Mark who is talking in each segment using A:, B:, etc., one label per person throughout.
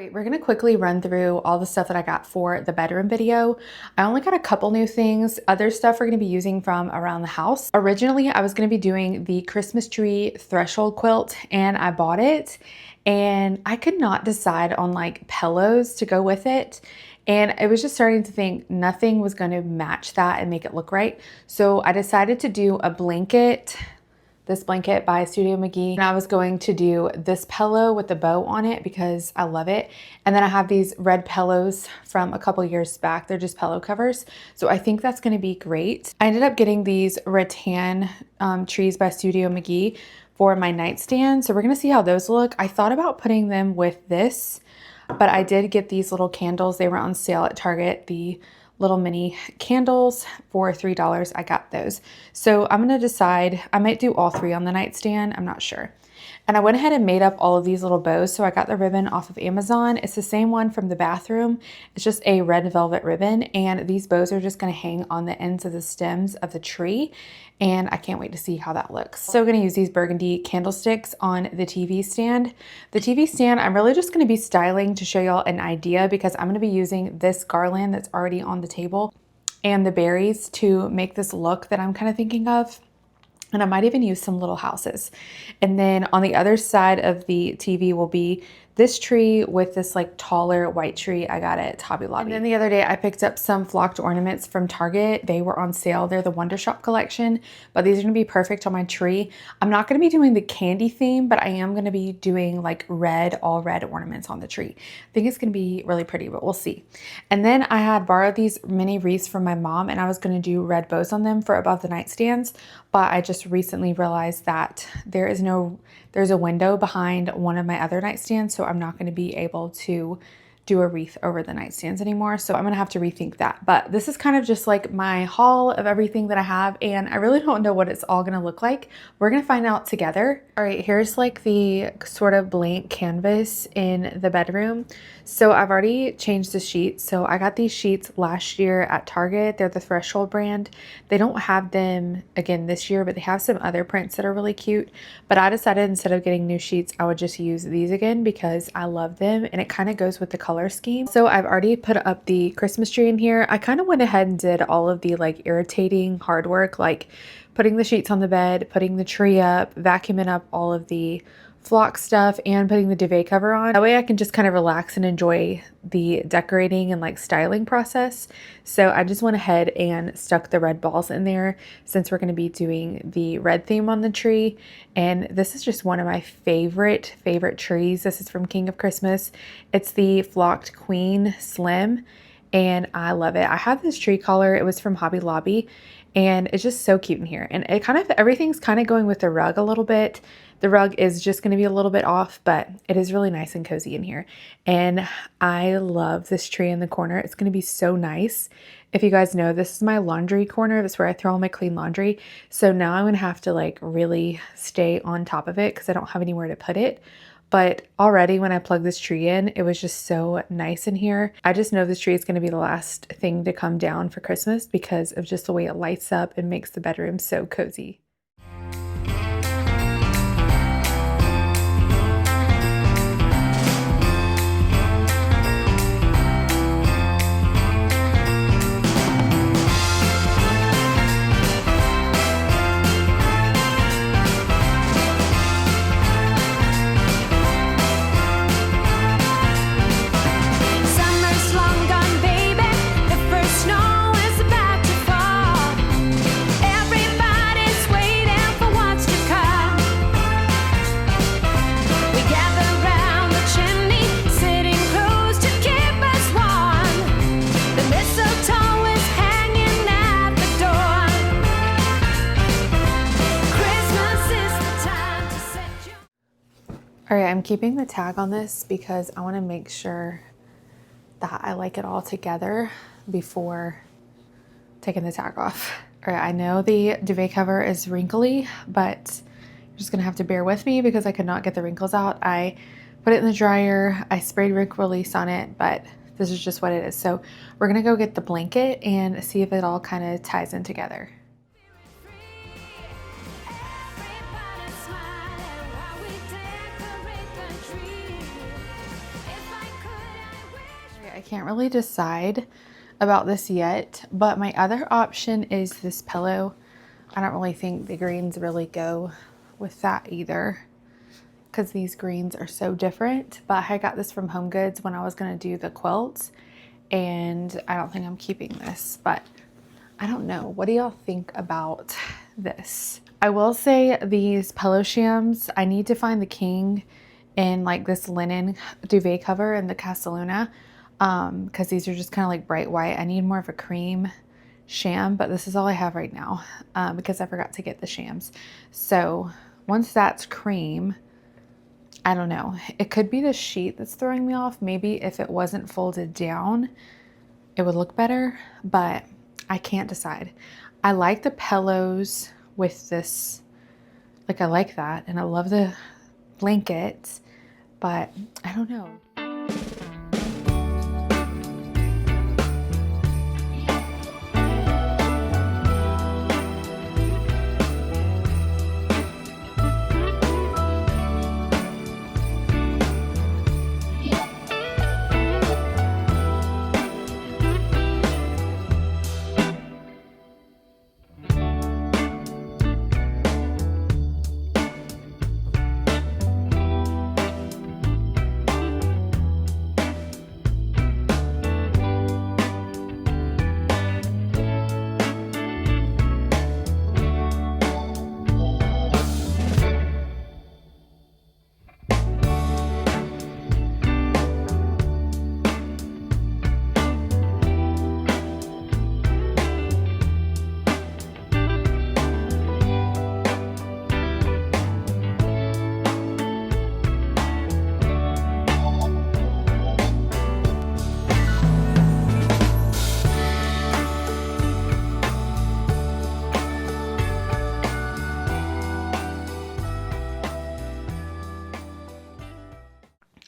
A: right, we're gonna quickly run through all the stuff that I got for the bedroom video. I only got a couple new things. Other stuff we're gonna be using from around the house. Originally, I was gonna be doing the Christmas tree threshold quilt and I bought it and I could not decide on like pillows to go with it. And I was just starting to think nothing was gonna match that and make it look right. So I decided to do a blanket, this blanket by Studio McGee. And I was going to do this pillow with the bow on it because I love it. And then I have these red pillows from a couple years back. They're just pillow covers. So I think that's gonna be great. I ended up getting these rattan trees by Studio McGee for my nightstand. So we're gonna see how those look. I thought about putting them with this, but I did get these little candles. They were on sale at Target. The little mini candles for $3. I got those. So I'm gonna decide, I might do all three on the nightstand, I'm not sure. And I went ahead and made up all of these little bows. So I got the ribbon off of Amazon. It's the same one from the bathroom. It's just a red velvet ribbon. And these bows are just gonna hang on the ends of the stems of the tree. And I can't wait to see how that looks. So I'm gonna use these burgundy candlesticks on the TV stand. The TV stand, I'm really just gonna be styling to show y'all an idea because I'm gonna be using this garland that's already on the table and the berries to make this look that I'm kind of thinking of. And I might even use some little houses. And then on the other side of the TV will be this tree with this like taller white tree I got at Hobby Lobby. And then the other day I picked up some flocked ornaments from Target. They were on sale. They're the Wonder Shop collection, but these are gonna be perfect on my tree. I'm not gonna be doing the candy theme, but I am gonna be doing like all red ornaments on the tree. I think it's gonna be really pretty, but we'll see. And then I had borrowed these mini wreaths from my mom and I was gonna do red bows on them for above the nightstands, but I just recently realized that there's a window behind one of my other nightstands, so I'm not going to be able to do a wreath over the nightstands anymore. So I'm going to have to rethink that. But this is kind of just like my haul of everything that I have, and I really don't know what it's all going to look like. We're going to find out together. All right, here's like the sort of blank canvas in the bedroom. So I've already changed the sheets. So I got these sheets last year at Target. They're the Threshold brand. They don't have them again this year, but they have some other prints that are really cute. But I decided instead of getting new sheets, I would just use these again because I love them and it kind of goes with the color scheme. So I've already put up the Christmas tree in here. I kind of went ahead and did all of the like irritating hard work, like putting the sheets on the bed, putting the tree up, vacuuming up all of the flock stuff, and putting the duvet cover on. That way I can just kind of relax and enjoy the decorating and like styling process. So I just went ahead and stuck the red balls in there since we're going to be doing the red theme on the tree. And this is just one of my favorite trees. This is from King of Christmas. It's the Flocked Queen Slim and I love it. I have this tree collar. It was from Hobby Lobby and it's just so cute in here. And it kind of, everything's kind of going with the rug a little bit. The rug is just going to be a little bit off, but it is really nice and cozy in here. And I love this tree in the corner. It's going to be so nice. If you guys know, this is my laundry corner. That's where I throw all my clean laundry. So now I'm going to have to like really stay on top of it because I don't have anywhere to put it. But already when I plugged this tree in, it was just so nice in here. I just know this tree is going to be the last thing to come down for Christmas because of just the way it lights up and makes the bedroom so cozy. All right, I'm keeping the tag on this because I want to make sure that I like it all together before taking the tag off. All right, I know the duvet cover is wrinkly, but you're just gonna have to bear with me because I could not get the wrinkles out. I put it in the dryer, I sprayed wrinkle release on it, but this is just what it is. So we're gonna go get the blanket and see if it all kind of ties in together. If I could I can't really decide about this yet, but my other option is this pillow. I don't really think the greens really go with that either because these greens are so different, but I got this from Home Goods when I was gonna do the quilts, and I don't think I'm keeping this, but I don't know. What do y'all think about this? I will say these pillow shams, I need to find the king in like this linen duvet cover in the Castelluna, because these are just kind of like bright white. I need more of a cream sham, but this is all I have right now because I forgot to get the shams. So once that's cream, I don't know. It could be the sheet that's throwing me off. Maybe if it wasn't folded down, it would look better, but I can't decide. I like the pillows with this, like I like that, and I love the blankets, but I don't know.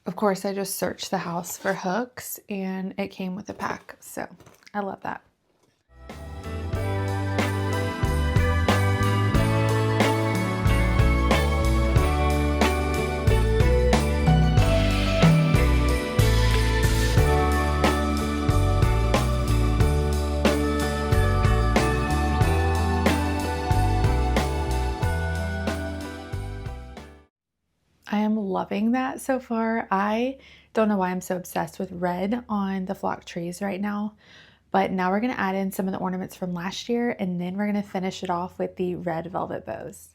A: Of course, I just searched the house for hooks and it came with a pack, so I love that. I am loving that so far. I don't know why I'm so obsessed with red on the flock trees right now, but now we're gonna add in some of the ornaments from last year, and then we're gonna finish it off with the red velvet bows.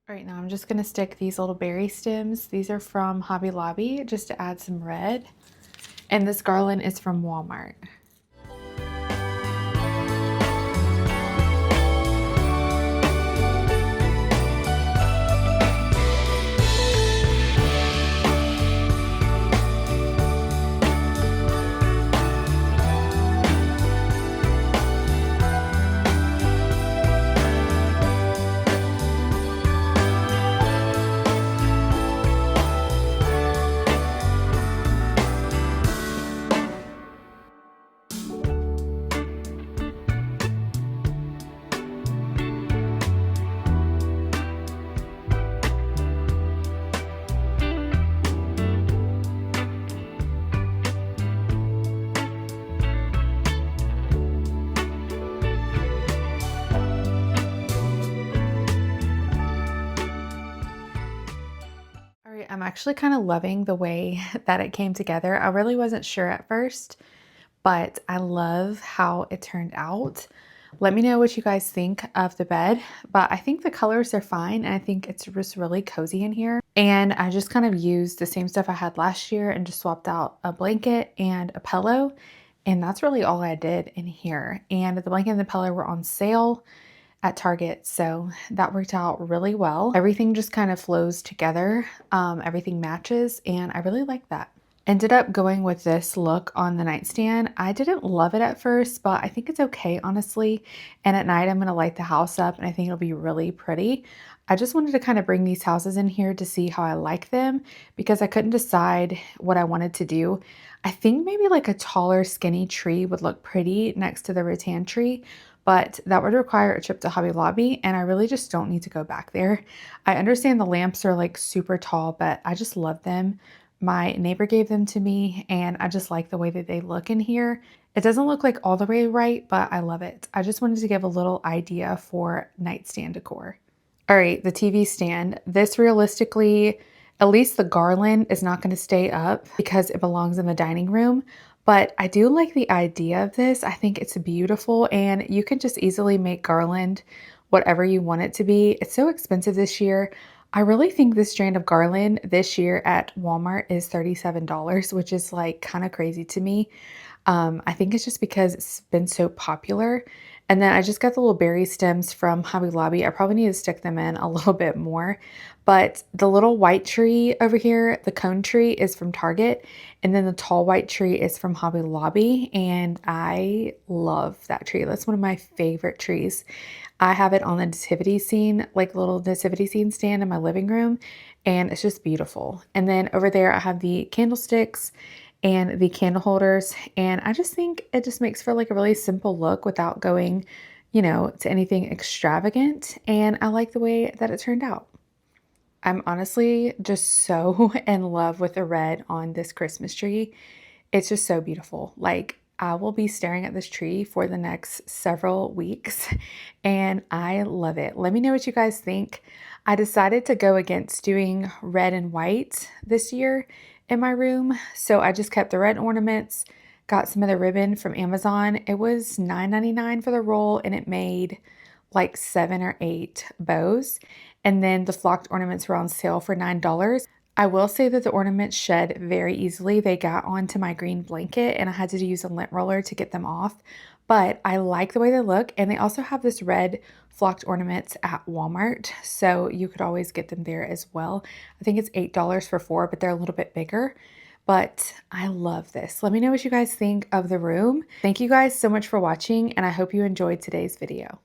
A: Right now I'm just gonna stick these little berry stems. These are from Hobby Lobby just to add some red. And this garland is from Walmart. I'm actually kind of loving the way that it came together. I really wasn't sure at first, but I love how it turned out. Let me know what you guys think of the bed, but I think the colors are fine, and I think it's just really cozy in here. And I just kind of used the same stuff I had last year and just swapped out a blanket and a pillow, And that's really all I did in here. And the blanket and the pillow were on sale at Target, so that worked out really well. Everything just kind of flows together. Everything matches, and I really like that. Ended up going with this look on the nightstand. I didn't love it at first, but I think it's okay, honestly. And at night, I'm gonna light the house up and I think it'll be really pretty. I just wanted to kind of bring these houses in here to see how I like them because I couldn't decide what I wanted to do. I think maybe like a taller, skinny tree would look pretty next to the rattan tree, but that would require a trip to Hobby Lobby, and I really just don't need to go back there. I understand the lamps are like super tall, but I just love them. My neighbor gave them to me, and I just like the way that they look in here. It doesn't look like all the way right, but I love it. I just wanted to give a little idea for nightstand decor. All right, the TV stand. This realistically, at least the garland is not going to stay up because it belongs in the dining room. But I do like the idea of this. I think it's beautiful and you can just easily make garland whatever you want it to be. It's so expensive this year. I really think this strand of garland this year at Walmart is $37, which is like kind of crazy to me. I think it's just because it's been so popular. And then I just got the little berry stems from Hobby Lobby. I probably need to stick them in a little bit more. But the little white tree over here, the cone tree, is from Target. And then the tall white tree is from Hobby Lobby. And I love that tree. That's one of my favorite trees. I have it on the nativity scene, like little nativity scene stand in my living room. And it's just beautiful. And then over there, I have the candlesticks and the candle holders. And I just think it just makes for like a really simple look without going, to anything extravagant. And I like the way that it turned out. I'm honestly just so in love with the red on this Christmas tree. It's just so beautiful. Like, I will be staring at this tree for the next several weeks and I love it. Let me know what you guys think. I decided to go against doing red and white this year in my room. So I just kept the red ornaments, got some of the ribbon from Amazon. It was $9.99 for the roll and it made like 7 or 8 bows. And then the flocked ornaments were on sale for $9. I will say that the ornaments shed very easily. They got onto my green blanket and I had to use a lint roller to get them off. But I like the way they look. And they also have this red flocked ornaments at Walmart. So you could always get them there as well. I think it's $8 for 4, but they're a little bit bigger. But I love this. Let me know what you guys think of the room. Thank you guys so much for watching and I hope you enjoyed today's video.